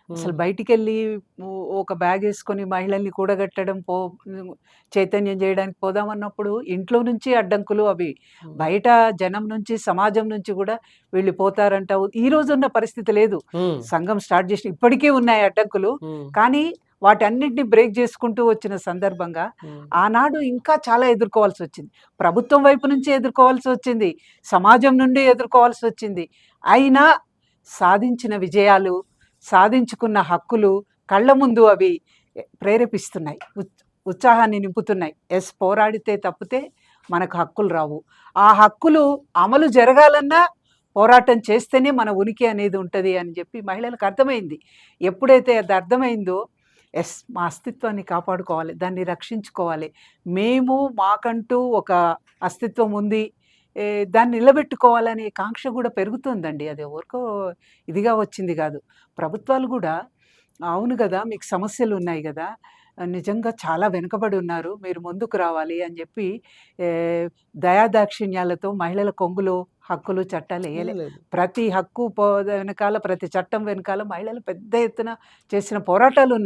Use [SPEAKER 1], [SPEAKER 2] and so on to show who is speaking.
[SPEAKER 1] అసలు
[SPEAKER 2] హ్మ్.
[SPEAKER 1] బయటికెళ్ళి ఒక బ్యాగేసుకొని మహిళల్ని కూడగట్టడం, చైతన్యం జేయడానికి పోదామన్నప్పుడు ఇంట్లో నుంచి అడ్డంకులు అవి.
[SPEAKER 2] హ్మ్.
[SPEAKER 1] బయట జనం నుంచి, సమాజం నుంచి గూడా వీళ్ళు పోతారంటావు. ఈ రోజున్న పరిస్థితి లేదు.
[SPEAKER 2] హ్మ్.
[SPEAKER 1] సంఘం స్టార్ట్ జేసి ఇప్పటికీ ఉన్నాయి అడ్డంకులు.
[SPEAKER 2] హ్మ్.
[SPEAKER 1] కానీ వాటన్నిటిని బ్రేక్ జేసుకుంటూ వచ్చిన సందర్భంగా
[SPEAKER 2] హ్మ్.
[SPEAKER 1] ఆనాడు ఇంకా చాలా ఎదుర్కోవాల్సొచ్చింది. ప్రభుత్వం వైపు నుంచి ఎదుర్కోవాల్సొచ్చింది. సమాజం నుండి ఎదుర్కోవాల్సొచ్చింది. అయినా సాధించిన విజయాలు, సాధించుకున్న హక్కులు కళ్ళ ముందు అవి ప్రేరేపిస్తున్నాయి. ఉత్సాహాన్ని నింపుతున్నాయి. పోరాడితే తప్పితే మనకు హక్కులు రావు. ఆ హక్కులు అమలు జరగాలన్నా పోరాటం చేస్తేనే మన ఉనికి అనేది ఉంటది అని జెప్పి మహిళలకు అర్థమైంది. ఎప్పుడైతే అది అర్థమైందో మా అస్తిత్వాన్ని కాపాడుకోవాలి. దాన్ని రక్షించుకోవాలి. మేము మాకంటూ ఒక అస్తిత్వం ఉంది. దాన్ని నిలబెట్టుకోవాలనే కాంక్ష గూడా పెరుగుతుందండి. అది ఎవరికో ఇదిగా వచ్చింది గాదు. ప్రభుత్వాలు గూడా అవును గదా! మీకు సమస్యలున్నాయి గదా! నిజంగా చాలా వెనుకబడి ఉన్నారు. మీరు ముందుకు రావాలి అని జెప్పి ఆహ్, దయాదాక్షిణ్యాలతో మహిళల కొంగులో హక్కులు, చట్టాలెయ్యలే.
[SPEAKER 2] లేదు.
[SPEAKER 1] ప్రతి హక్కు వెనకాల, ప్రతి చట్టం వెనకాల మహిళలు పెద్ద ఎత్తున చేసిన పోరాటాలున్నాయి.